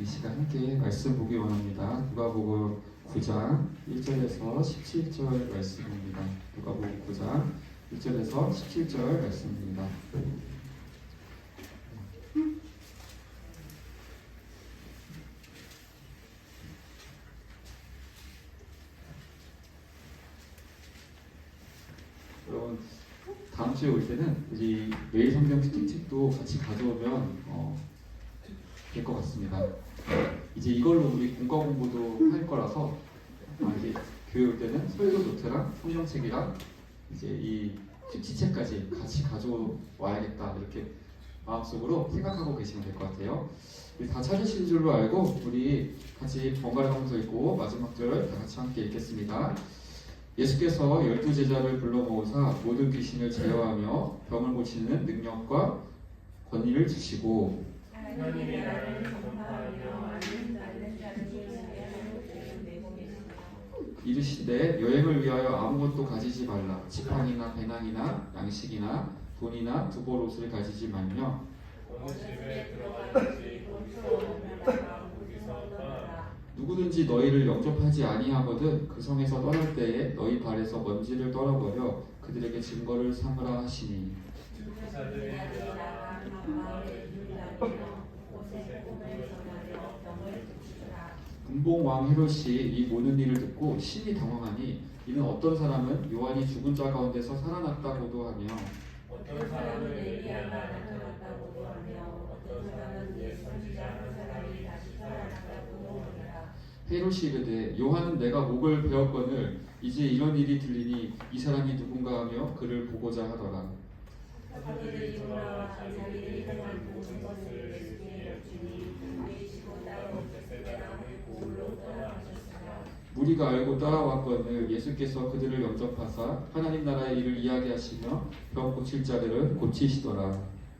이 시간 함께 말씀 보기 원합니다. 누가복음 9장 1절에서 17절 말씀입니다. 누가복음 9장 1절에서 17절 말씀입니다. 여러분, 다음 주에 올 때는 우리 매일 성경 스틱책도 같이 가져오면 될 것 같습니다. 이제 이걸로 우리 공과 공부도 할 거라서 이제 교회 올 때는 설교 노트랑 성경책이랑 이제 이 큐티책까지 같이 가져와야겠다 이렇게 마음속으로 생각하고 계시면 될 것 같아요. 다 찾으신 줄로 알고 우리 같이 번갈아 가면서 읽고 마지막 절 다 같이 함께 읽겠습니다. 예수께서 12제자를 불러 모으사 모든 귀신을 제어하며 병을 고치는 능력과 권위를 주시고 하나님의 나라를 전파하며 앓는 자를 이르시되 여행을 위하여 아무것도 가지지 말라. 지팡이나 배낭이나 양식이나 돈이나 두벌옷을 가지지 말며 어느 집에 들어가든지 거기서 떠나라. 누구든지 너희를 영접하지 아니하거든 그 성에서 떠날 때에 너희 발에서 먼지를 떨어버려 그들에게 증거를 삼으라 하시니 사들이 나가 마을에 이르다니며 곳에 복음을 전하며 병을 고치더라. 분봉 왕 헤롯이 이 모든 일을 듣고 심히 당황하니 이는 어떤 사람은 요한이 죽은 자 가운데서 살아났다고도 하며 어떤 사람은 엘리야가 나타났다고도 하며 어떤 사람은 옛 선지자 한 사람이 다시 살아났다고도 하더라. 헤롯이 이르되 요한은 내가 목을 베었거늘 이제 이런 일이 들리니 이 사람이 누군가 하며 그를 보고자 하더라. 사람들이 돌아와 자기들이 행한 모든 것을 예수께 여쭈니 보이시고 따로 베세다람의 고을로 떠나가셨으나 무리가 알고 따라왔거늘 예수께서 그들을 영접하사 하나님 나라의 일을 이야기하시며 병 고칠 자들은 고치시더라.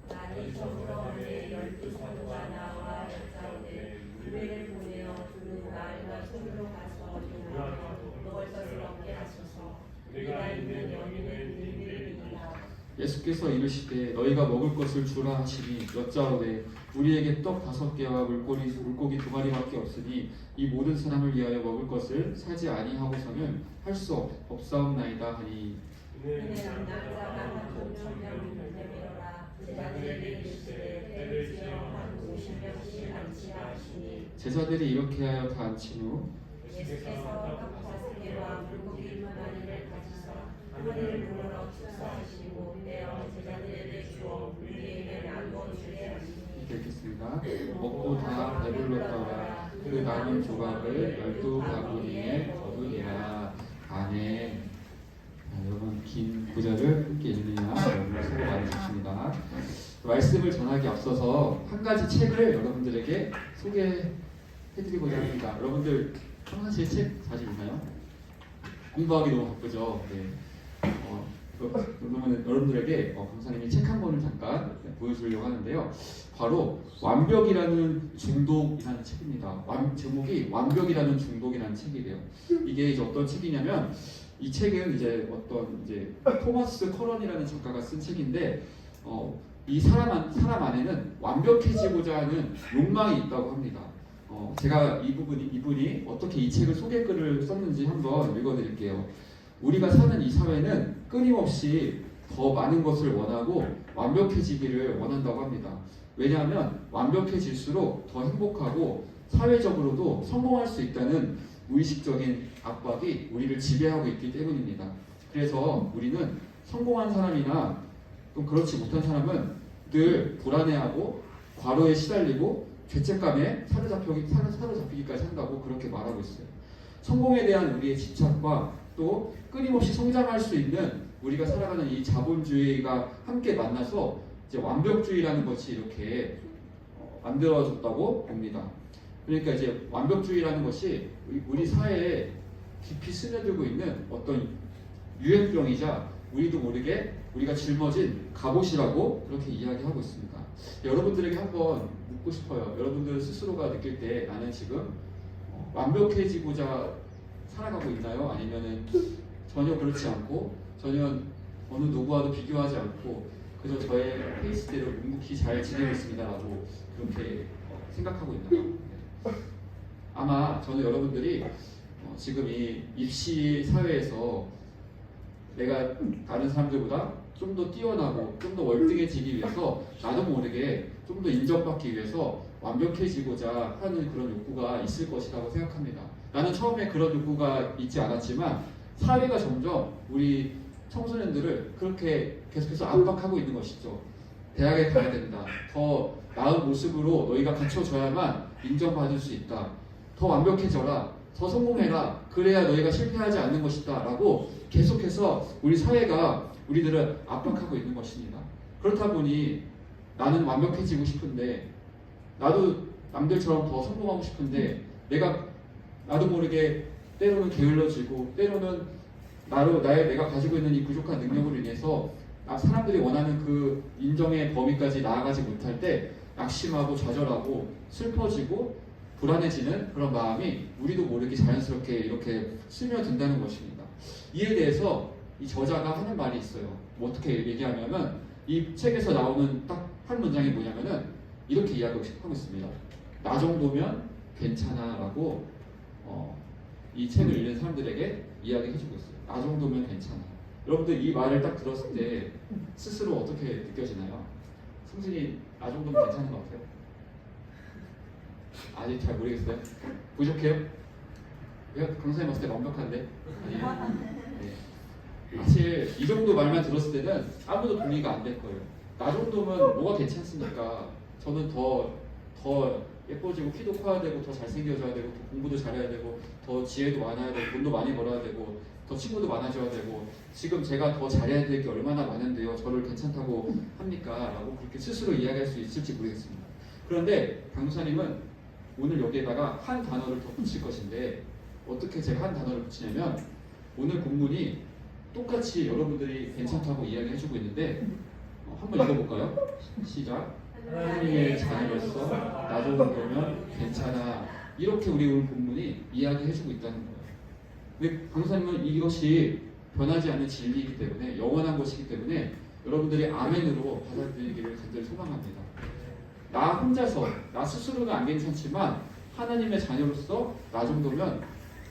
많이 저물어오되 12사도가 나와 역사오되 유배를 보내어 두는 말과 손으로 가서 용하며 먹을 것을 얻게 하소서. 우리가 있는 여기는 님들이니라. 예수께서 이르시되 너희가 먹을 것을 주라 하시니 여짜오되 우리에게 떡 5개와 물고기 2마리밖에 없으니 이 모든 사람을 위하여 먹을 것을 사지 아니하고서는 할 수 없사옵나이다 하니 이는 남자가 5,000명을 내밀어라. 제자들에게 이르시되 때를 지어 한 50명씩 앉히라 하시니 제자들이 이렇게 하여 다 앉힌 후 예수께서 떡 5개와 물고기 2마리를 가지사 하늘을 우러러 축사하시고 떼어 제자들에게 주어 우리에게 나누어 주게 하시니 읽겠습니다. 먹고 다 배불렀더라. 그 남은 조각을 12바구니에 거두니라. 아멘. 여러분 긴 구절을 함께 읽느냐 여러분 수고 많으셨습니다. 말씀을 전하기 앞서서 한 가지 책을 여러분들에게 소개해드리고자 합니다. 여러분들 평상시에 책 자주 읽나요? 공부하기 너무 바쁘죠. 네. 그러면 여러분들에게 강사님이 책 한 권을 잠깐 보여주려고 하는데요. 바로 완벽이라는 중독이라는 책입니다. 제목이 완벽이라는 중독이라는 책이래요. 이게 이제 어떤 책이냐면 이 책은 이제 어떤 토마스 커런이라는 작가가 쓴 책인데 이 사람 안에는 완벽해지고자 하는 욕망이 있다고 합니다. 제가 이분이 어떻게 이 책을 소개글을 썼는지 한번 읽어드릴게요. 우리가 사는 이 사회는 끊임없이 더 많은 것을 원하고 완벽해지기를 원한다고 합니다. 왜냐하면 완벽해질수록 더 행복하고 사회적으로도 성공할 수 있다는 무의식적인 압박이 우리를 지배하고 있기 때문입니다. 그래서 우리는 성공한 사람이나 또 그렇지 못한 사람은 늘 불안해하고 과로에 시달리고 죄책감에 사로잡히기까지 한다고 그렇게 말하고 있어요. 성공에 대한 우리의 집착과 또 끊임없이 성장할 수 있는 우리가 살아가는 이 자본주의가 함께 만나서 이제 완벽주의라는 것이 이렇게 만들어졌다고 봅니다. 그러니까 이제 완벽주의라는 것이 우리 사회에 깊이 스며들고 있는 어떤 유행병이자 우리도 모르게 우리가 짊어진 갑옷이라고 그렇게 이야기하고 있습니다. 여러분들에게 한번 묻고 싶어요. 여러분들 스스로가 느낄 때 나는 지금 완벽해지고자 살아가고 있나요? 아니면은 전혀 그렇지 않고 전혀 어느 누구와도 비교하지 않고 그저 저의 페이스대로 묵묵히 잘 지내고 있습니다라고 그렇게 생각하고 있나요? 아마 저는 여러분들이 지금 이 입시 사회에서 내가 다른 사람들보다 좀 더 뛰어나고 좀 더 월등해지기 위해서 나도 모르게 좀 더 인정받기 위해서 완벽해지고자 하는 그런 욕구가 있을 것이라고 생각합니다. 나는 처음에 그런 욕구가 있지 않았지만 사회가 점점 우리 청소년들을 그렇게 계속해서 압박하고 있는 것이죠. 대학에 가야 된다. 더 나은 모습으로 너희가 갖춰져야만 인정받을 수 있다. 더 완벽해져라. 더 성공해라. 그래야 너희가 실패하지 않는 것이다. 라고 계속해서 우리 사회가 우리들을 압박하고 있는 것입니다. 그렇다 보니 나는 완벽해지고 싶은데 나도 남들처럼 더 성공하고 싶은데 나도 모르게 때로는 게을러지고 때로는 내가 가지고 있는 이 부족한 능력으로 인해서 사람들이 원하는 그 인정의 범위까지 나아가지 못할 때 낙심하고 좌절하고 슬퍼지고 불안해지는 그런 마음이 우리도 모르게 자연스럽게 이렇게 스며든다는 것입니다. 이에 대해서 이 저자가 하는 말이 있어요. 뭐 어떻게 얘기하면은 이 책에서 나오는 딱 한 문장이 뭐냐면은 이렇게 이야기하고 있습니다. 나 정도면 괜찮아 라고 이 책을 읽는 사람들에게 이야기해주고 있어요. 나 정도면 괜찮아. 여러분들 이 말을 딱 들었을 때 스스로 어떻게 느껴지나요? 성진이 나 정도면 괜찮은 것 같아요? 아직 잘 모르겠어요? 부족해요? 왜 강사님 봤을 때 완벽한데? 아니에요? 네. 사실 이 정도 말만 들었을 때는 아무도 동의가 안 될 거예요. 나 정도면 뭐가 괜찮습니까? 저는 더 예뻐지고 키도 커야 되고 더 잘생겨져야 되고 더 공부도 잘해야 되고 더 지혜도 많아야 되고 돈도 많이 벌어야 되고 더 친구도 많아져야 되고 지금 제가 더 잘해야 될 게 얼마나 많은데요. 저를 괜찮다고 합니까? 라고 그렇게 스스로 이야기할 수 있을지 모르겠습니다. 그런데 강도사님은 오늘 여기에다가 한 단어를 더 붙일 것인데 어떻게 제가 한 단어를 붙이냐면 오늘 본문이 똑같이 여러분들이 괜찮다고 이야기해주고 있는데 한번 읽어볼까요? 시작. 하나님의 자녀로서 나 정도면 괜찮아. 이렇게 우리 오늘 본문이 이야기해주고 있다는 거예요. 근데 강사님은 이것이 변하지 않는 진리이기 때문에 영원한 것이기 때문에 여러분들이 아멘으로 받아들이기를 간절히 소망합니다. 나 혼자서 나 스스로는 안 괜찮지만 하나님의 자녀로서 나 정도면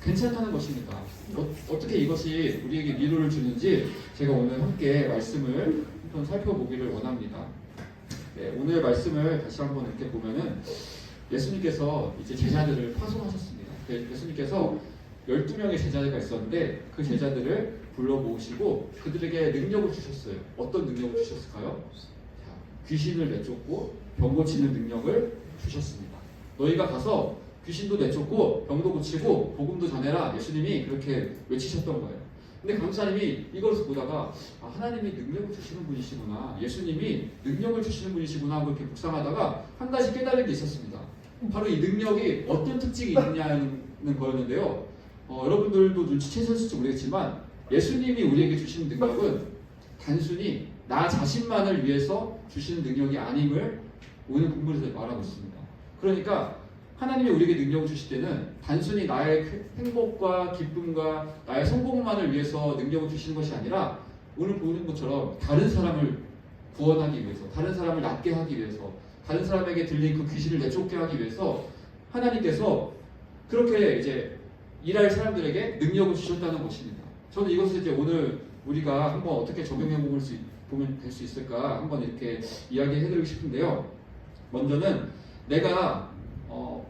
괜찮다는 것입니다. 어떻게 이것이 우리에게 위로를 주는지 제가 오늘 함께 말씀을 한번 살펴보기를 원합니다. 네, 오늘 말씀을 다시 한번 이렇게 보면은 예수님께서 이제 제자들을 파송하셨습니다. 예수님께서 12명의 제자가 있었는데 그 제자들을 불러 모으시고 그들에게 능력을 주셨어요. 어떤 능력을 주셨을까요? 자, 귀신을 내쫓고 병 고치는 능력을 주셨습니다. 너희가 가서 귀신도 내쫓고 병도 고치고 복음도 전해라. 예수님이 그렇게 외치셨던 거예요. 근데 강사님이 이것을 보다가 하나님이 능력을 주시는 분이시구나. 예수님이 능력을 주시는 분이시구나 하고 이렇게 묵상하다가 한 가지 깨달은 게 있었습니다. 바로 이 능력이 어떤 특징이 있느냐는 거였는데요. 여러분들도 눈치채셨을지 모르겠지만 예수님이 우리에게 주신 능력은 단순히 나 자신만을 위해서 주시는 능력이 아님을 오늘 본문에서 말하고 있습니다. 그러니까 하나님이 우리에게 능력을 주실 때는 단순히 나의 행복과 기쁨과 나의 성공만을 위해서 능력을 주시는 것이 아니라 오늘 보는 것처럼 다른 사람을 구원하기 위해서, 다른 사람을 낫게 하기 위해서, 다른 사람에게 들린 그 귀신을 내쫓게 하기 위해서 하나님께서 그렇게 이제 일할 사람들에게 능력을 주셨다는 것입니다. 저는 이것을 이제 오늘 우리가 한번 어떻게 적용해 보면 될 수 있을까 한번 이렇게 이야기해드리고 싶은데요. 먼저는 내가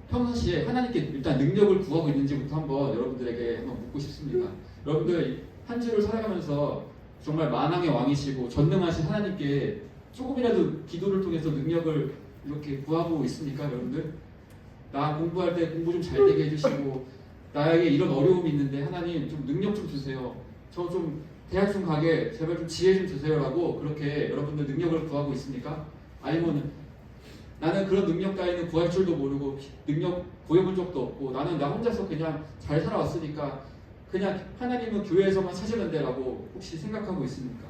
평상시에 하나님께 일단 능력을 구하고 있는지부터 한번 여러분들에게 한번 묻고 싶습니다. 여러분들 한 주를 살아가면서 정말 만왕의 왕이시고 전능하신 하나님께 조금이라도 기도를 통해서 능력을 이렇게 구하고 있습니까, 여러분들? 나 공부할 때 공부 좀 잘 되게 해주시고 나에게 이런 어려움이 있는데 하나님 좀 능력 좀 주세요. 저 좀 대학 좀 가게 제발 좀 지혜 좀 주세요라고 그렇게 여러분들 능력을 구하고 있습니까? 아니면 나는 그런 능력 따위는 구할 줄도 모르고 능력 구해본 적도 없고 나는 나 혼자서 그냥 잘 살아왔으니까 그냥 하나님은 교회에서만 찾으면 돼라고 혹시 생각하고 있습니까?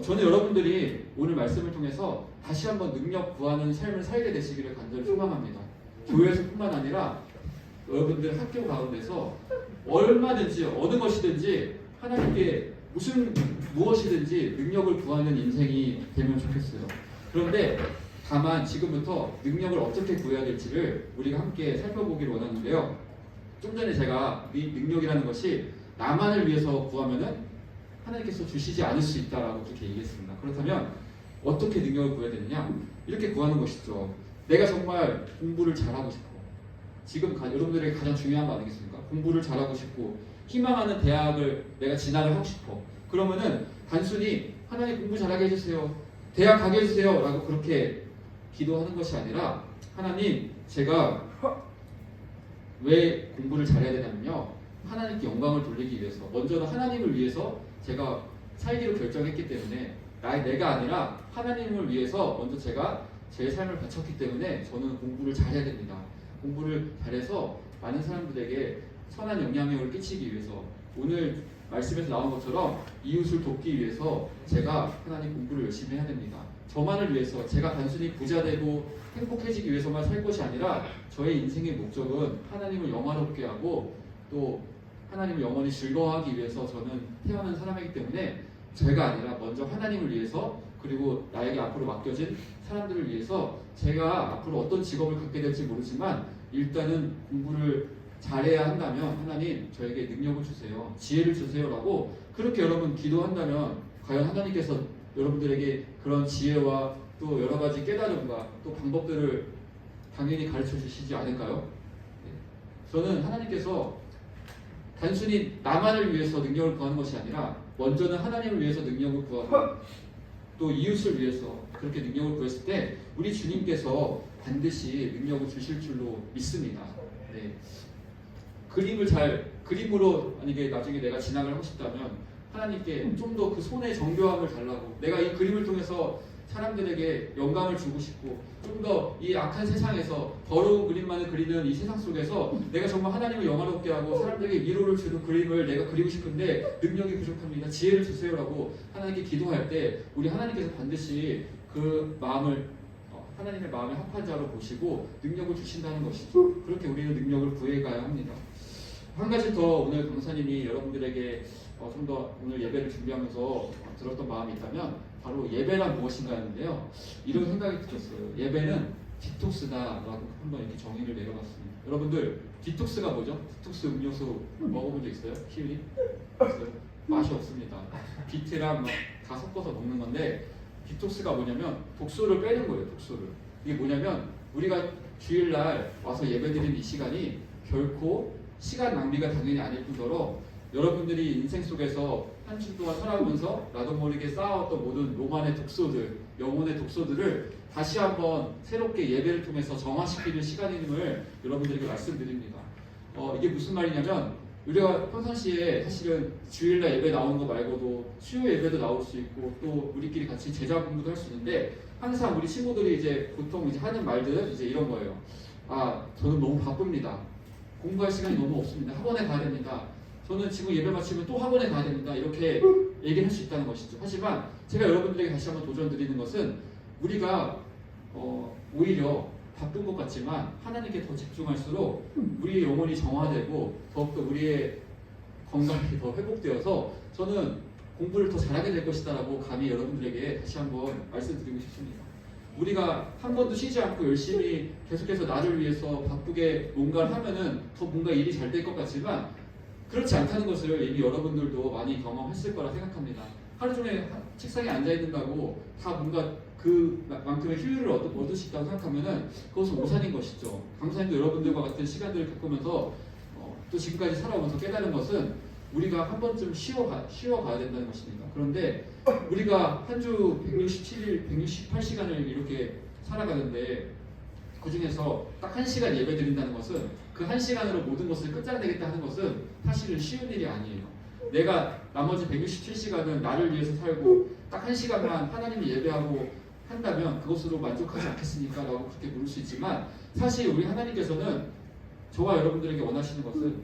저는 여러분들이 오늘 말씀을 통해서 다시 한번 능력 구하는 삶을 살게 되시기를 간절히 소망합니다. 교회에서뿐만 아니라 여러분들 학교 가운데서 얼마든지 어느 것이든지 하나님께 무엇이든지 능력을 구하는 인생이 되면 좋겠어요. 그런데 다만 지금부터 능력을 어떻게 구해야 될지를 우리가 함께 살펴보기를 원하는데요. 좀 전에 제가 이 능력이라는 것이 나만을 위해서 구하면은 하나님께서 주시지 않을 수 있다라고 그렇게 얘기했습니다. 그렇다면 어떻게 능력을 구해야 되느냐? 이렇게 구하는 것이죠. 내가 정말 공부를 잘하고 싶고, 지금 여러분들에게 가장 중요한 거 아니겠습니까? 공부를 잘하고 싶고 희망하는 대학을 내가 진학을 하고 싶어. 그러면은 단순히 하나님 공부 잘하게 해주세요, 대학 가게 해주세요 라고 그렇게 기도하는 것이 아니라, 하나님 제가 왜 공부를 잘해야 되냐면요, 하나님께 영광을 돌리기 위해서, 먼저는 하나님을 위해서 제가 살기로 결정했기 때문에, 내가 아니라 하나님을 위해서 먼저 제가 제 삶을 바쳤기 때문에 저는 공부를 잘해야 됩니다. 공부를 잘해서 많은 사람들에게 선한 영향력을 끼치기 위해서, 오늘 말씀에서 나온 것처럼 이웃을 돕기 위해서 제가 하나님 공부를 열심히 해야 됩니다. 저만을 위해서, 제가 단순히 부자 되고 행복해지기 위해서만 살 것이 아니라 저의 인생의 목적은 하나님을 영화롭게 하고 또 하나님을 영원히 즐거워하기 위해서 저는 태어난 사람이기 때문에, 제가 아니라 먼저 하나님을 위해서, 그리고 나에게 앞으로 맡겨진 사람들을 위해서 제가 앞으로 어떤 직업을 갖게 될지 모르지만 일단은 공부를 잘해야 한다면 하나님 저에게 능력을 주세요, 지혜를 주세요 라고 그렇게 여러분 기도한다면, 과연 하나님께서 여러분들에게 그런 지혜와 또 여러 가지 깨달음과 또 방법들을 당연히 가르쳐 주시지 않을까요? 저는 하나님께서 단순히 나만을 위해서 능력을 구하는 것이 아니라 먼저는 하나님을 위해서 능력을 구하고 또 이웃을 위해서 그렇게 능력을 구했을 때 우리 주님께서 반드시 능력을 주실 줄로 믿습니다. 네. 그림으로 만약에 나중에 내가 진학을 하고 싶다면 하나님께 좀 더 그 손의 정교함을 달라고, 내가 이 그림을 통해서 사람들에게 영감을 주고 싶고, 좀 더 이 악한 세상에서 더러운 그림만을 그리는 이 세상 속에서 내가 정말 하나님을 영화롭게 하고 사람들에게 위로를 주는 그림을 내가 그리고 싶은데 능력이 부족합니다, 지혜를 주세요라고 하나님께 기도할 때 우리 하나님께서 반드시 그 마음을 하나님의 마음에 합한 자로 보시고 능력을 주신다는 것이죠. 그렇게 우리는 능력을 구해가야 합니다. 한 가지 더 오늘 강사님이 여러분들에게 좀 더 오늘 예배를 준비하면서 들었던 마음이 있다면 바로 예배란 무엇인가 하는데요. 이런 생각이 들었어요. 예배는 디톡스다라고 한번 이렇게 정의를 내려봤습니다. 여러분들 디톡스가 뭐죠? 디톡스 음료수 먹어본 적 있어요? 키우리? 있어요? 맛이 없습니다. 비트랑 다 섞어서 먹는 건데, 디톡스가 뭐냐면 독소를 빼는 거예요. 독소를. 이게 뭐냐면 우리가 주일날 와서 예배드리는 이 시간이 결코 시간 낭비가 당연히 아닐 뿐더러 여러분들이 인생 속에서 한 주 동안 살아오면서 나도 모르게 쌓아왔던 모든 로만의 독소들, 영혼의 독소들을 다시 한번 새롭게 예배를 통해서 정화시키는 시간임을 여러분들에게 말씀드립니다. 이게 무슨 말이냐면, 우리가 평상시에 사실은 주일날 예배 나오는 거 말고도 수요 예배도 나올 수 있고 또 우리끼리 같이 제자 공부도 할 수 있는데, 항상 우리 친구들이 이제 보통 이제 하는 말들은 이제 이런 거예요. 저는 너무 바쁩니다. 공부할 시간이 너무 없습니다. 학원에 가야 됩니다. 저는 지금 예배 마치면 또 학원에 가야 됩니다. 이렇게 얘기를 할 수 있다는 것이죠. 하지만 제가 여러분들에게 다시 한번 도전드리는 것은, 우리가 오히려 바쁜 것 같지만 하나님께 더 집중할수록 우리의 영혼이 정화되고 더욱더 우리의 건강이 더 회복되어서 저는 공부를 더 잘하게 될 것이다 라고 감히 여러분들에게 다시 한번 말씀드리고 싶습니다. 우리가 한 번도 쉬지 않고 열심히 계속해서 나를 위해서 바쁘게 뭔가를 하면은 더 뭔가 일이 잘 될 것 같지만 그렇지 않다는 것을 이미 여러분들도 많이 경험했을 거라 생각합니다. 하루 종일 책상에 앉아 있는다고 다 뭔가 그만큼의 효율을 얻을 수 있다고 생각하면은 그것은 오산인 것이죠. 강사님도 여러분들과 같은 시간들을 겪으면서 또 지금까지 살아오면서 깨달은 것은 우리가 한 번쯤 쉬어가야 된다는 것입니다. 그런데 우리가 한 주 167일, 168시간을 이렇게 살아가는데 그 중에서 딱 1시간 예배 드린다는 것은 그 1시간으로 모든 것을 끝장내겠다 하는 것은 사실은 쉬운 일이 아니에요. 내가 나머지 167시간은 나를 위해서 살고 딱 1시간만 하나님을 예배하고 한다면 그것으로 만족하지 않겠습니까? 라고 그렇게 물을 수 있지만, 사실 우리 하나님께서는 저와 여러분들에게 원하시는 것은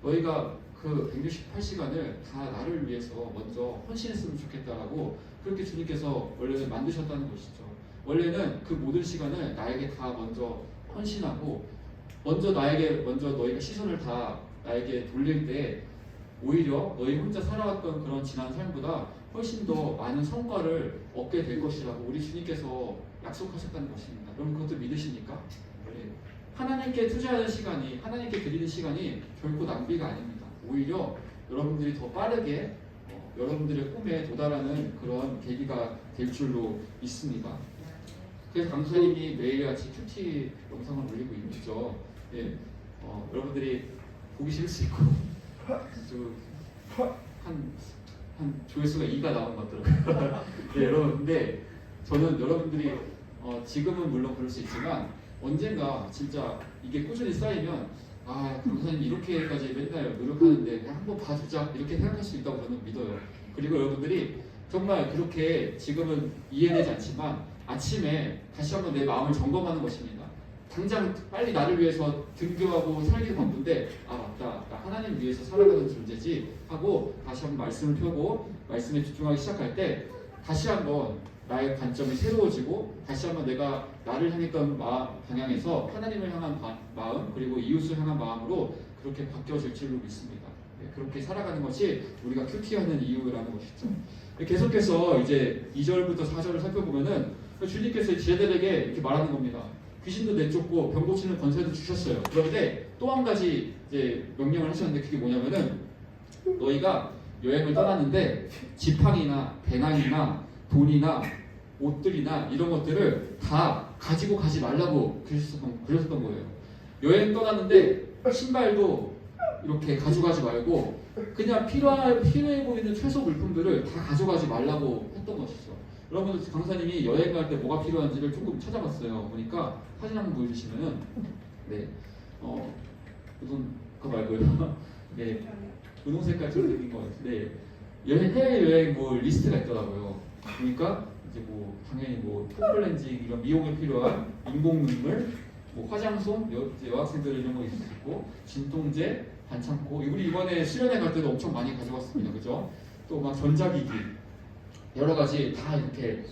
너희가 그 168시간을 다 나를 위해서 먼저 헌신했으면 좋겠다라고 그렇게 주님께서 원래는 만드셨다는 것이죠. 원래는 그 모든 시간을 나에게 다 먼저 헌신하고 먼저 너희가 시선을 다 나에게 돌릴 때 오히려 너희 혼자 살아왔던 그런 지난 삶보다 훨씬 더 많은 성과를 얻게 될 것이라고 우리 주님께서 약속하셨다는 것입니다. 여러분 그것도 믿으십니까? 네. 하나님께 투자하는 시간이, 하나님께 드리는 시간이 결코 낭비가 아닙니다. 오히려 여러분들이 더 빠르게 여러분들의 꿈에 도달하는 그런 계기가 될 줄로 믿습니다. 그래서 강사님이 매일같이 큐티 영상을 올리고 있죠. 예, 여러분들이 보기 싫을 수 있고 한 조회수가 2가 나온 것 같더라고요. 네, 여러분, 근데 저는 여러분들이 지금은 물론 그럴 수 있지만 언젠가 진짜 이게 꾸준히 쌓이면 강사님 이렇게까지 맨날 노력하는데 그냥 한번 봐주자 이렇게 생각할 수 있다고 저는 믿어요. 그리고 여러분들이 정말 그렇게 지금은 이해되지 않지만 아침에 다시 한번 내 마음을 점검하는 것입니다. 당장 빨리 나를 위해서 등교하고 살기도 바쁜데 맞다, 나 하나님 위해서 살아가는 존재지 하고 다시 한번 말씀을 펴고 말씀에 집중하기 시작할 때 다시 한번 나의 관점이 새로워지고 다시 한번 내가 나를 향했던 방향에서 하나님을 향한 마음 그리고 이웃을 향한 마음으로 그렇게 바뀌어질 줄로 믿습니다. 네, 그렇게 살아가는 것이 우리가 큐티하는 이유라는 것이죠. 계속해서 이제 2절부터 4절을 살펴보면은 주님께서 제자들에게 이렇게 말하는 겁니다. 귀신도 내쫓고 병 고치는 권세도 주셨어요. 그런데 또 한 가지 이제 명령을 하셨는데 그게 뭐냐면은 너희가 여행을 떠났는데 지팡이나 배낭이나 돈이나 옷들이나 이런 것들을 다 가지고 가지 말라고 그러셨던 거예요. 여행 떠났는데 신발도 이렇게 가져가지 말고 그냥 필요해 보이는 최소 물품들을 다 가져가지 말라고 했던 것이죠. 여러분 강사님이 여행 갈 때 뭐가 필요한지를 조금 찾아봤어요. 보니까 사진 한번 보여주시면은 우선 그거 말고요. 네, 분홍 색깔처럼 생긴 거 같은데 해외 여행 뭐 리스트가 있더라고요. 보니까 이제 뭐 당연히 뭐 폼클렌징 이런 미용에 필요한 인공 눈물, 뭐 화장솜, 여학생들 이런 거 있을 수 있고 진통제, 반창고. 우리 이번에 수련회 갈 때도 엄청 많이 가져갔습니다. 그죠? 또 막 전자기기 여러 가지 다 이렇게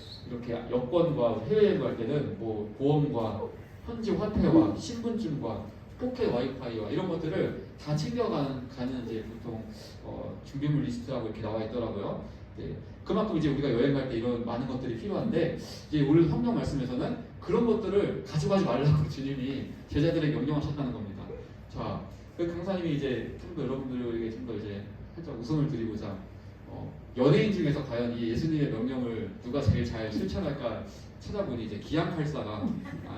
여권과 해외여행 갈 때는 뭐 보험과 현지 화폐와 신분증과 포켓 와이파이와 이런 것들을 다 챙겨가는 이제 보통 준비물 리스트라고 이렇게 나와 있더라고요. 네. 그만큼 이제 우리가 여행 갈 때 이런 많은 것들이 필요한데 이제 오늘 성경 말씀에서는 그런 것들을 가져가지 말라고 주님이 제자들에게 명령하셨다는 겁니다. 자, 그 강사님이 이제 좀 더 여러분들에게 좀 더 이제 살짝 웃음을 드리고자 연예인 중에서 과연 이 예수님의 명령을 누가 제일 잘 실천할까 찾아보니 이제 기안84가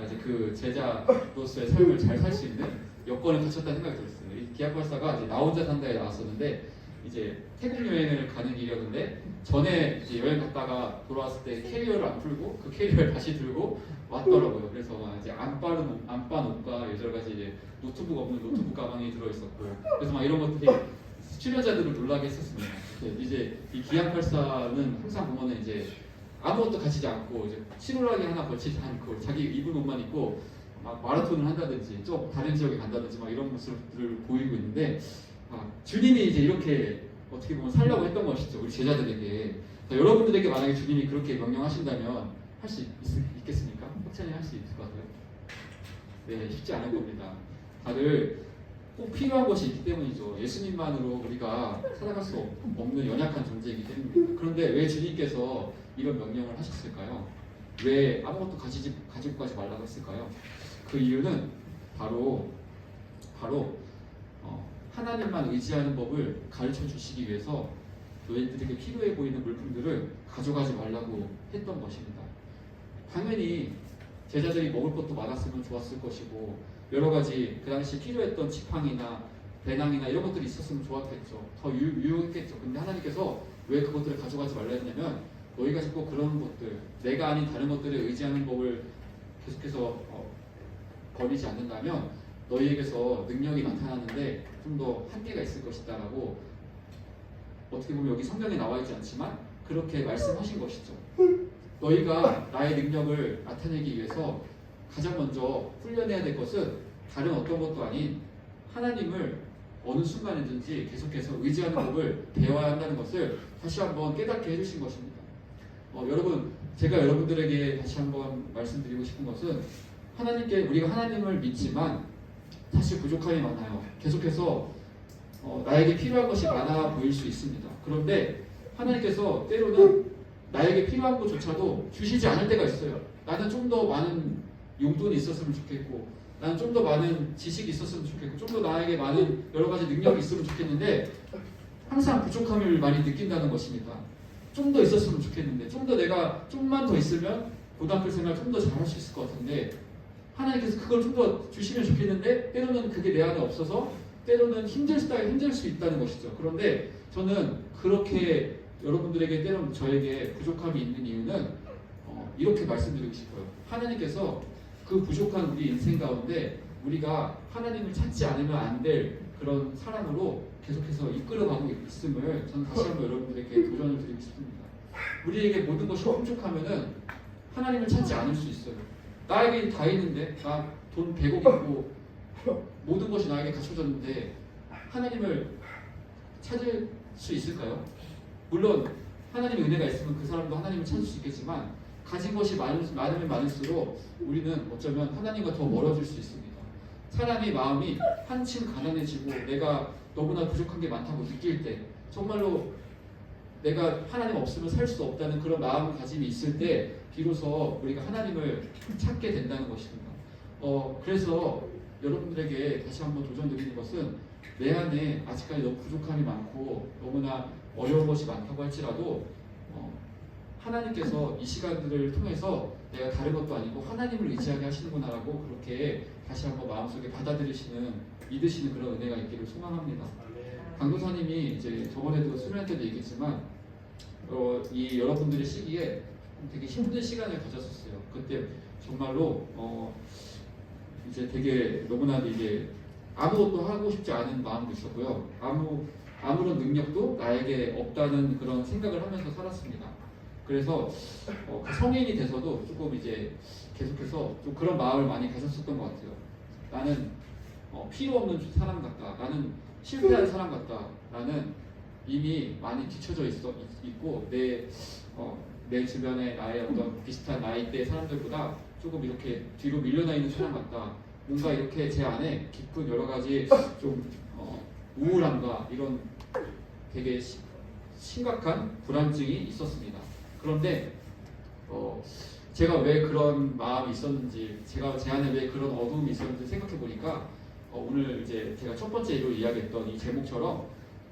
이제 그 제자로서의 삶을 잘 살 수 있는 여건을 갖췄다는 생각이 들었어요. 이 기안84가 이제 나 혼자 산다에 나왔었는데 이제 태국 여행을 가는 길이었는데 전에 이제 여행 갔다가 돌아왔을 때 캐리어를 안 풀고 그 캐리어를 다시 들고 왔더라고요. 그래서 막 이제 안빤 옷과 여러 가지 이제 노트북 없는 노트북 가방이 들어 있었고 그래서 막 이런 것들이 출연자들을 놀라게 했었습니다. 이제 이 기안84는 항상 보면은 이제 아무것도 가지지 않고 이제 치루라기 하나 걸치지 않고 자기 입은 옷만 입고 막 마라톤을 한다든지 좀 다른 지역에 간다든지 막 이런 모습들을 보이고 있는데 주님이 이제 이렇게 어떻게 보면 살려고 했던 것이죠. 우리 제자들에게. 여러분들에게 만약에 주님이 그렇게 명령하신다면 할 수 있겠습니까? 확찬이 할 수 있을 것 같아요? 네, 쉽지 않을 겁니다. 다들 꼭 필요한 것이 있기 때문이죠. 예수님만으로 우리가 살아갈 수 없는 연약한 존재이기 때문입니다. 그런데 왜 주님께서 이런 명령을 하셨을까요? 왜 아무것도 가지고 가지 말라고 했을까요? 그 이유는 바로 하나님만 의지하는 법을 가르쳐 주시기 위해서 너희들에게 필요해 보이는 물품들을 가져가지 말라고 했던 것입니다. 당연히 제자들이 먹을 것도 많았으면 좋았을 것이고 여러 가지 그 당시 필요했던 지팡이나 배낭이나 이런 것들이 있었으면 좋았겠죠. 더 유용했겠죠. 근데 하나님께서 왜 그것들을 가져가지 말라 했냐면 너희가 자꾸 그런 것들, 내가 아닌 다른 것들에 의지하는 법을 계속해서 버리지 않는다면 너희에게서 능력이 나타나는데 좀 더 한계가 있을 것이다라고 어떻게 보면 여기 성경에 나와 있지 않지만 그렇게 말씀하신 것이죠. 너희가 나의 능력을 나타내기 위해서 가장 먼저 훈련해야 될 것은 다른 어떤 것도 아닌 하나님을 어느 순간이든지 계속해서 의지하는 법을 배워야 한다는 것을 다시 한번 깨닫게 해주신 것입니다. 여러분, 제가 여러분들에게 다시 한번 말씀드리고 싶은 것은 우리가 하나님을 믿지만 사실 부족함이 많아요. 계속해서 나에게 필요한 것이 많아 보일 수 있습니다. 그런데 하나님께서 때로는 나에게 필요한 것조차도 주시지 않을 때가 있어요. 나는 좀 더 많은 용돈이 있었으면 좋겠고, 나는 좀 더 많은 지식이 있었으면 좋겠고, 좀 더 나에게 많은 여러 가지 능력이 있으면 좋겠는데 항상 부족함을 많이 느낀다는 것입니다. 좀 더 있었으면 좋겠는데, 좀 더 내가 좀만 더 있으면 고등학교 생활 좀 더 잘할 수 있을 것 같은데, 하나님께서 그걸 좀 더 주시면 좋겠는데 때로는 그게 내 안에 없어서 때로는 힘들 수 있다는 것이죠. 그런데 저는 그렇게 여러분들에게 때로는 저에게 부족함이 있는 이유는 이렇게 말씀드리고 싶어요. 하나님께서 그 부족한 우리 인생 가운데 우리가 하나님을 찾지 않으면 안 될 그런 사람으로 계속해서 이끌어가고 있음을 저는 다시 한번 여러분들에게 도전을 드리고 싶습니다. 우리에게 모든 것이 풍족하면은 하나님을 찾지 않을 수 있어요. 나에게 다 있는데, 나 돈 100억 있고 모든 것이 나에게 갖춰졌는데 하나님을 찾을 수 있을까요? 물론 하나님의 은혜가 있으면 그 사람도 하나님을 찾을 수 있겠지만 가진 것이 많으면 많을수록 우리는 어쩌면 하나님과 더 멀어질 수 있습니다. 사람이 마음이 한층 가난해지고 내가 너무나 부족한 게 많다고 느낄 때, 정말로 내가 하나님 없으면 살 수 없다는 그런 마음가짐이 있을 때 비로소 우리가 하나님을 찾게 된다는 것입니다. 그래서 여러분들에게 다시 한번 도전드리는 것은 내 안에 아직까지 너무 부족함이 많고 너무나 어려운 것이 많다고 할지라도 하나님께서 이 시간들을 통해서 내가 다른 것도 아니고 하나님을 의지하게 하시는구나라고 그렇게 다시 한번 마음속에 받아들이시는, 믿으시는 그런 은혜가 있기를 소망합니다. 강도사님이 이제 저번에도 수련회 때도 얘기했지만 이 여러분들의 시기에 되게 힘든 시간을 가졌었어요. 그때 정말로 이제 되게 너무나도 이게 아무것도 하고 싶지 않은 마음도 있었고요. 아무런 능력도 나에게 없다는 그런 생각을 하면서 살았습니다. 그래서 성인이 돼서도 조금 이제 계속해서 좀 그런 마음을 많이 가졌었던 것 같아요. 나는 필요 없는 사람 같다. 나는 실패한 사람 같다. 나는 이미 많이 뒤쳐져 있고 내 주변에 나의 어떤 비슷한 나이대의 사람들보다 조금 이렇게 뒤로 밀려나 있는 사람 같다. 뭔가 이렇게 제 안에 깊은 여러 가지 좀 우울함과 이런 되게 심각한 불안증이 있었습니다. 그런데 제가 왜 그런 마음이 있었는지, 제가 제 안에 왜 그런 어두움이 있었는지 생각해 보니까 오늘 이제 제가 첫 번째로 이야기했던 이 제목처럼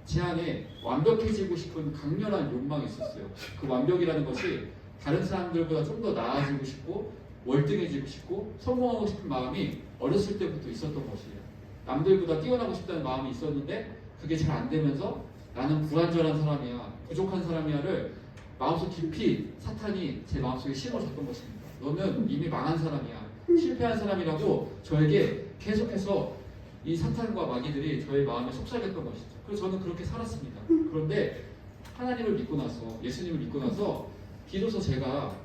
제 안에 완벽해지고 싶은 강렬한 욕망이 있었어요. 그 완벽이라는 것이 다른 사람들보다 좀 더 나아지고 싶고 월등해지고 싶고 성공하고 싶은 마음이 어렸을 때부터 있었던 것이에요. 남들보다 뛰어나고 싶다는 마음이 있었는데 그게 잘 안 되면서 나는 불완전한 사람이야, 부족한 사람이야를 마음속 깊이 사탄이 제 마음속에 심어줬던 것입니다. 너는 이미 망한 사람이야, 실패한 사람이라고 저에게 계속해서 이 사탄과 마귀들이 저의 마음에 속삭였던 것이죠. 그래서 저는 그렇게 살았습니다. 그런데 하나님을 믿고 나서, 예수님을 믿고 나서 비로소 제가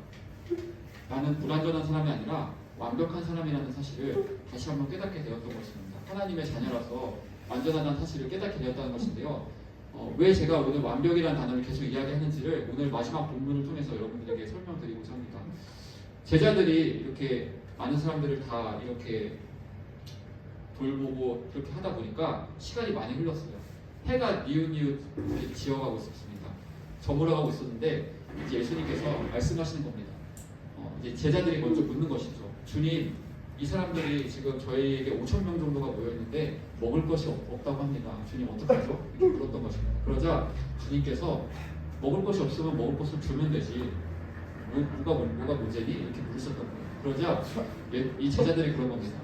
나는 불완전한 사람이 아니라 완벽한 사람이라는 사실을 다시 한번 깨닫게 되었던 것입니다. 하나님의 자녀라서 완전하다는 사실을 깨닫게 되었다는 것인데요. 왜 제가 오늘 완벽이라는 단어를 계속 이야기했는지를 오늘 마지막 본문을 통해서 여러분들에게 설명드리고자 합니다. 제자들이 이렇게 많은 사람들을 다 이렇게 돌보고 그렇게 하다 보니까 시간이 많이 흘렀어요. 해가 니웃니웃 지어가고 있었습니다. 저물어가고 있었는데 이제 예수님께서 말씀하시는 겁니다. 이제 제자들이 먼저 묻는 것이죠. 주님, 이 사람들이 지금 저희에게 5,000명 정도가 모여있는데 먹을 것이 없다고 합니다. 주님 어떡하죠? 이렇게 물었던 것입니다. 그러자 주님께서 먹을 것이 없으면 먹을 것을 주면 되지, 뭐가 문제니? 이렇게 물으셨던 거예요. 그러자 이 제자들이 그런 겁니다.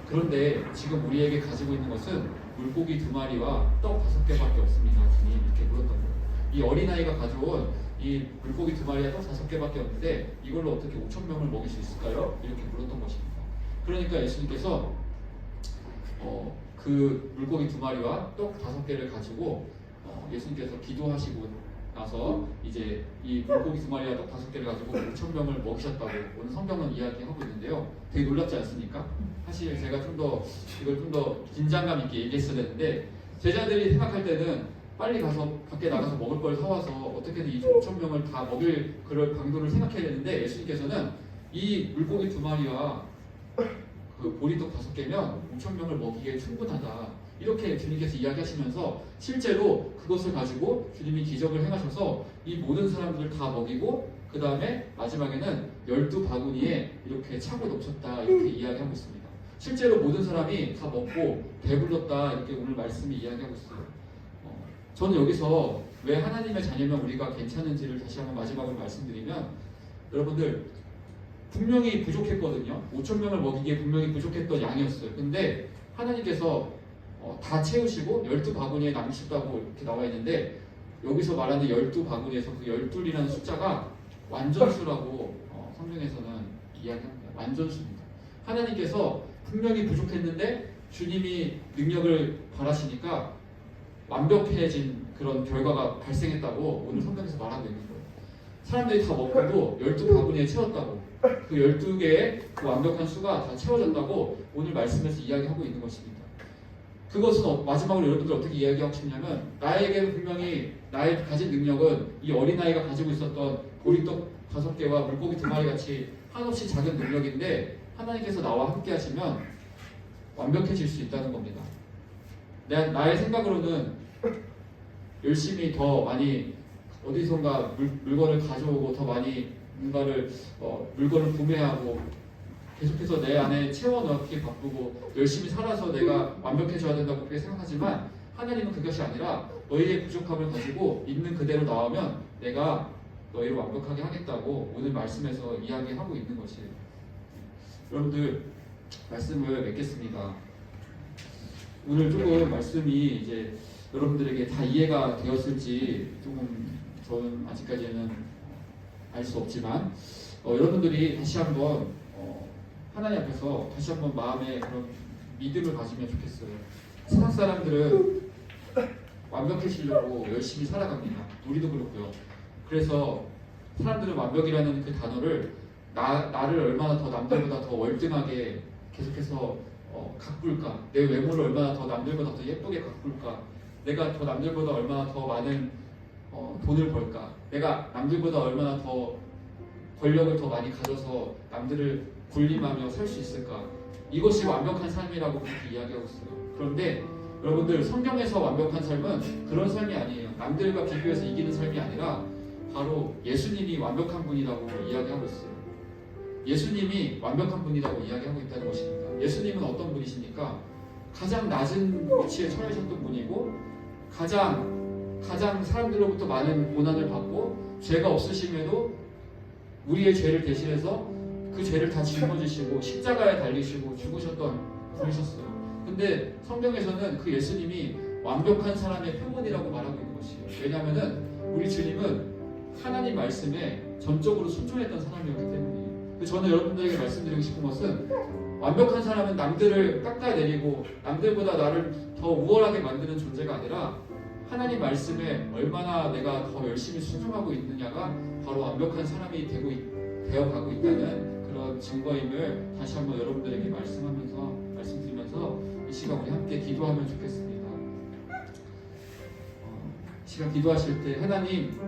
그런데 지금 우리에게 가지고 있는 것은 물고기 2마리와 떡 5개밖에 없습니다. 주님, 이렇게 물었던 거예요. 이 어린아이가 가져온 이 물고기 2마리와 떡 5개밖에 없는데 이걸로 어떻게 5,000명을 먹일 수 있을까요? 이렇게 물었던 것입니다. 그러니까 예수님께서 그 물고기 2마리와 떡 5개를 가지고 예수님께서 기도하시고 나서 이제 이 물고기 2마리와 떡 5개를 가지고 5,000명을 먹이셨다고 오늘 성경은 이야기하고 있는데요. 되게 놀랍지 않습니까? 사실 제가 이걸 좀 더 긴장감 있게 얘기했어야 되는데 제자들이 생각할 때는 빨리 가서 밖에 나가서 먹을 걸 사와서 어떻게든 이 5,000명을 다 먹일 그럴 방도를 생각해야 되는데 예수님께서는 이 물고기 2마리와 그 보리떡 5개면 5,000명을 먹이기에 충분하다. 이렇게 주님께서 이야기하시면서 실제로 그것을 가지고 주님이 기적을 행하셔서 이 모든 사람들을 다 먹이고 그 다음에 마지막에는 12바구니에 이렇게 차고 넘쳤다 이렇게 이야기하고 있습니다. 실제로 모든 사람이 다 먹고 배불렀다 이렇게 오늘 말씀이 이야기하고 있어요. 저는 여기서 왜 하나님의 자녀면 우리가 괜찮은지를 다시 한번 마지막으로 말씀드리면 여러분들 분명히 부족했거든요. 5,000명을 먹이기에 분명히 부족했던 양이었어요. 근데 하나님께서 다 채우시고 12바구니에 남으셨다고 이렇게 나와 있는데 여기서 말하는 12바구니에서 그 12이라는 숫자가 완전수라고 성경에서는 이야기합니다. 완전수입니다. 하나님께서 분명히 부족했는데 주님이 능력을 바라시니까 완벽해진 그런 결과가 발생했다고 오늘 성경에서 말하고 있는 거예요. 사람들이 다 먹고도 12바구니에 채웠다고 그 12개의 그 완벽한 수가 다 채워졌다고 오늘 말씀에서 이야기하고 있는 것입니다. 그것은 마지막으로 여러분들 어떻게 이야기하고 싶냐면 나에게 분명히 나의 가진 능력은 이 어린아이가 가지고 있었던 보리떡 5개와 물고기 2마리 같이 한없이 작은 능력인데 하나님께서 나와 함께 하시면 완벽해질 수 있다는 겁니다. 나의 생각으로는 열심히 더 많이 어디선가 물건을 가져오고 더 많이 뭔가를 물건을 구매하고 계속해서 내 안에 채워넣기 바쁘고 열심히 살아서 내가 완벽해져야 된다고 그렇게 생각하지만 하나님은 그것이 아니라 너희의 부족함을 가지고 있는 그대로 나오면 내가 너희를 완벽하게 하겠다고 오늘 말씀에서 이야기하고 있는 것이에요. 여러분들 말씀을 맺겠습니다. 오늘 조금 말씀이 이제 여러분들에게 다 이해가 되었을지 조금 저는 아직까지는 알 수 없지만 여러분들이 다시 한번 하나님 앞에서 다시 한번 마음의 그런 믿음을 가지면 좋겠어요. 세상 사람들은 완벽해지려고 열심히 살아갑니다. 우리도 그렇고요. 그래서 사람들은 완벽이라는 그 단어를 나를 얼마나 더 남들보다 더 월등하게 계속해서 가꿀까, 내 외모를 얼마나 더 남들보다 더 예쁘게 가꿀까, 내가 더 남들보다 얼마나 더 많은 돈을 벌까, 내가 남들보다 얼마나 더 권력을 더 많이 가져서 남들을 군림하며 살 수 있을까, 이것이 완벽한 삶이라고 그렇게 이야기하고 있어요. 그런데 여러분들 성경에서 완벽한 삶은 그런 삶이 아니에요. 남들과 비교해서 이기는 삶이 아니라 바로 예수님이 완벽한 분이라고 이야기하고 있어요. 예수님이 완벽한 분이라고 이야기하고 있다는 것입니다. 예수님은 어떤 분이십니까? 가장 낮은 위치에 처해졌던 분이고 가장 사람들로부터 많은 고난을 받고 죄가 없으심에도 우리의 죄를 대신해서 그 죄를 다 짊어지시고 십자가에 달리시고 죽으셨던 분이셨어요. 근데 성경에서는 그 예수님이 완벽한 사람의 표본이라고 말하고 있는 것이에요. 왜냐하면 우리 주님은 하나님 말씀에 전적으로 순종했던 사람이었기 때문이에요. 저는 여러분들에게 말씀드리고 싶은 것은 완벽한 사람은 남들을 깎아내리고 남들보다 나를 더 우월하게 만드는 존재가 아니라 하나님 말씀에 얼마나 내가 더 열심히 순종하고 있느냐가 바로 완벽한 사람이 되어가고 있다는 그런 증거임을 다시 한번 여러분들에게 말씀드리면서 이 시간 우리 함께 기도하면 좋겠습니다. 이 시간 기도하실 때 하나님,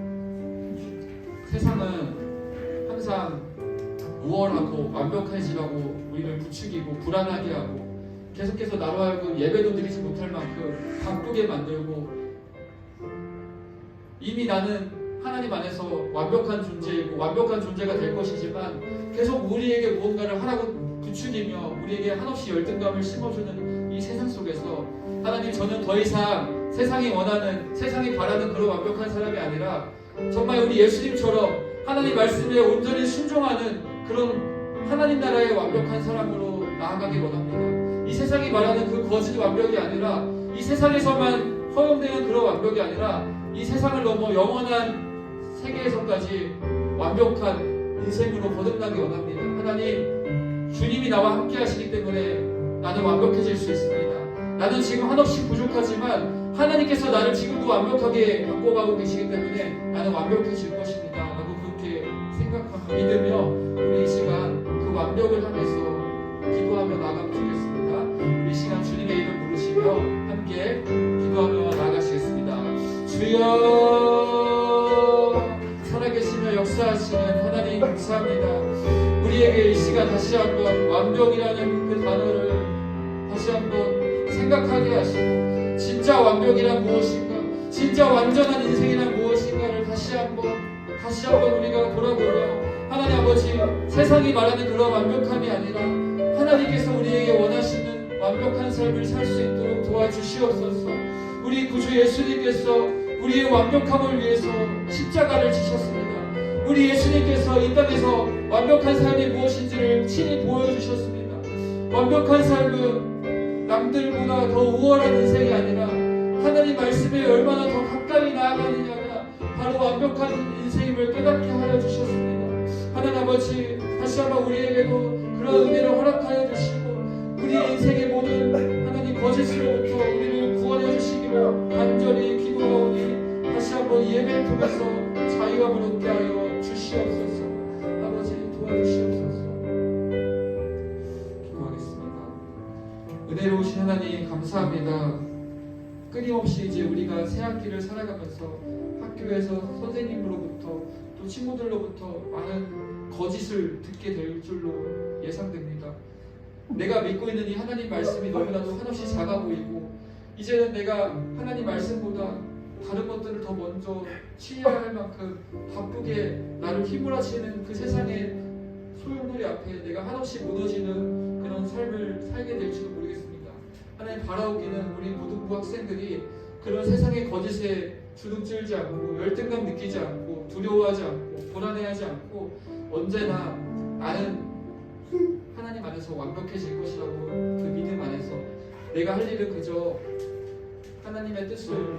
세상은 항상 우월하고 완벽해지라고 우리를 부추기고 불안하게 하고 계속해서 나로 하여금 예배도 드리지 못할 만큼 바쁘게 만들고 이미 나는 하나님 안에서 완벽한 존재이고 완벽한 존재가 될 것이지만 계속 우리에게 무언가를 하라고 부추기며 우리에게 한없이 열등감을 심어주는 이 세상 속에서 하나님, 저는 더 이상 세상이 원하는, 세상이 바라는 그런 완벽한 사람이 아니라 정말 우리 예수님처럼 하나님 말씀에 온전히 순종하는 그런 하나님 나라의 완벽한 사람으로 나아가기 원합니다. 이 세상이 말하는 그 거짓 완벽이 아니라 이 세상에서만 허용되는 그런 완벽이 아니라 이 세상을 넘어 영원한 세계에서까지 완벽한 인생으로 거듭나기 원합니다. 하나님, 주님이 나와 함께 하시기 때문에 나는 완벽해질 수 있습니다. 나는 지금 한없이 부족하지만 하나님께서 나를 지금도 완벽하게 바꿔가고 계시기 때문에 나는 완벽해질 것입니다 라고 그렇게 생각하며 믿으며 우리 이 시간 그 완벽을 향해서 기도하며 나아가면 좋겠습니다. 우리 이 시간 주님의 이름 부르시며 함께 기도하며 나아가시겠습니다. 주여, 살아계시며 역사하시는 하나님 감사합니다. 우리에게 이 시간 다시 한번 완벽이라는 그 단어를 다시 한번 생각하게 하시고 진짜 완벽이란 무엇인가, 진짜 완전한 인생이란 무엇인가를 다시 한번 우리가 돌아보며 하나님 아버지, 세상이 말하는 그런 완벽함이 아니라 하나님께서 우리에게 원하시는 완벽한 삶을 살 수 있도록 도와주시옵소서. 우리 구주 예수님께서 우리의 완벽함을 위해서 십자가를 지셨습니다. 우리 예수님께서 이 땅에서 완벽한 삶이 무엇인지를 친히 보여주셨습니다. 완벽한 삶은 남들보다 더 우월한 인생이 아니라 하나님 말씀에 얼마나 더 가까이 나아가느냐가 바로 완벽한 인생임을 깨닫게 하여 주셨습니다. 하나님 아버지, 다시 한번 우리에게도 그런 은혜를 허락하여 주시고 우리의 인생의 모든 하나님 거짓으로부터 우리를 구원해 주시기를 간절히 기도하오니 다시 한번 예배를 통해서 자유함을 얻게 하여 주시옵소서. 아버지 도와주시옵소서. 기도하겠습니다. 은혜로우신 하나님 감사합니다. 끊임없이 이제 우리가 새 학기를 살아가면서 학교에서 선생님으로부터 또 친구들로부터 많은 거짓을 듣게 될 줄로 예상됩니다. 내가 믿고 있는 이 하나님 말씀이 너무나도 한없이 작아 보이고 이제는 내가 하나님 말씀보다 다른 것들을 더 먼저 취해야 할 만큼 바쁘게 나를 휘몰아치는 그 세상의 소용돌이 앞에 내가 한없이 무너지는 그런 삶을 살게 될지도 모르겠습니다. 하나님 바라오기는 우리 고등부 학생들이 그런 세상의 거짓에 주눅들지 않고 열등감 느끼지 않고 두려워하지 않고 불안해하지 않고 언제나 나는 하나님 안에서 완벽해질 것이라고 그 믿음 안에서 내가 할 일은 그저 하나님의 뜻을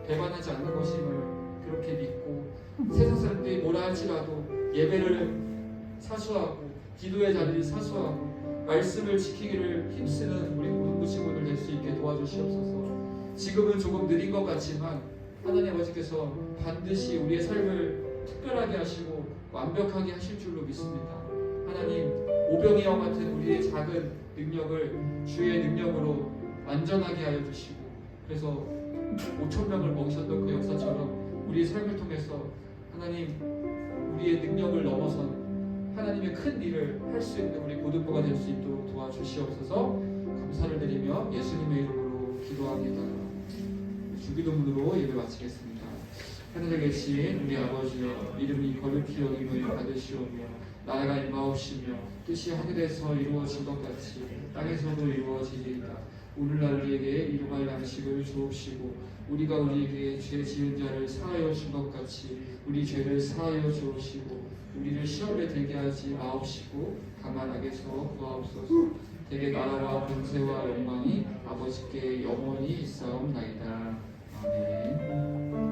배반하지 않는 것임을 그렇게 믿고 세상 사람들이 뭐라 할지라도 예배를 사수하고 기도의 자리를 사수하고 말씀을 지키기를 힘쓰는 우리 고등부 친구들 될 수 있게 도와주시옵소서. 지금은 조금 느린 것 같지만 하나님 아버지께서 반드시 우리의 삶을 특별하게 하시고 완벽하게 하실 줄로 믿습니다. 하나님, 오병이어 같은 우리의 작은 능력을 주의 능력으로 완전하게 하여 주시고 그래서 5,000명을 먹이셨던 그 역사처럼 우리의 삶을 통해서 하나님 우리의 능력을 넘어선 하나님의 큰 일을 할 수 있는 우리 고등부가 될 수 있도록 도와주시옵소서. 감사를 드리며 예수님의 이름으로 기도합니다. 주기도문으로 예배 마치겠습니다. 하늘에 계신 우리 아버지여, 이름이 거룩히 여김을 받으시오며 나라가 임하옵시며 뜻이 하늘에서 이루어진 것 같이 땅에서도 이루어지리이다. 오늘날 우리에게 일용할 양식을 주옵시고 우리가 우리에게 죄 지은 자를 사하여 준 것 같이 우리 죄를 사하여 주옵시고 우리를 시험에 들게 하지 마옵시고 다만 악에서 구하옵소서. 대개 나라와 권세와 영광이 아버지께 영원히 있사옵나이다. 아멘.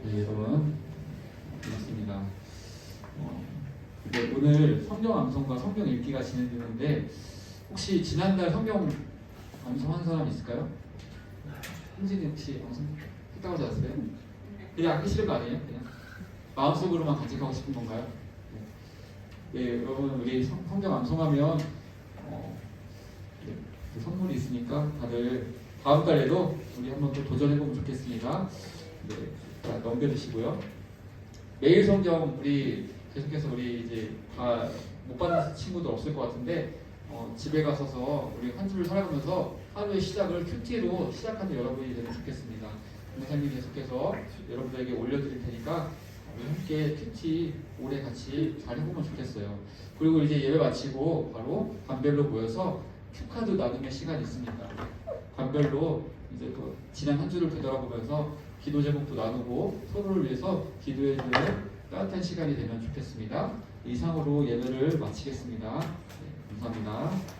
네, 여러분 반갑습니다. 오늘 성경 암송과 성경 읽기가 진행되는데 혹시 지난달 성경 암송한 사람 있을까요? 현진이 혹시 암송 했다고 하지 않았어요? 그냥 하기 싫은 거 아니에요? 그냥 마음속으로만 간직하고 싶은 건가요? 네, 여러분 우리 성경 암송하면 선물이 있으니까 다들 다음 달에도 우리 한번 또 도전해보면 좋겠습니다. 네, 자, 넘겨주시고요. 매일 성경 우리 계속해서 우리 이제 다 못 받는 친구도 없을 것 같은데 집에 가서서 우리 한 주를 살아가면서 하루의 시작을 큐티로 시작하는 여러분이 되면 좋겠습니다. 목사님이 계속해서 여러분들에게 올려드릴 테니까 우리 함께 큐티 오래 같이 잘 해보면 좋겠어요. 그리고 이제 예배 마치고 바로 반별로 모여서 큐카드 나눔의 시간이 있습니다. 반별로 이제 또 지난 한 주를 되돌아보면서 기도 제목도 나누고 서로를 위해서 기도해주는 따뜻한 시간이 되면 좋겠습니다. 이상으로 예배를 마치겠습니다. 네, 감사합니다.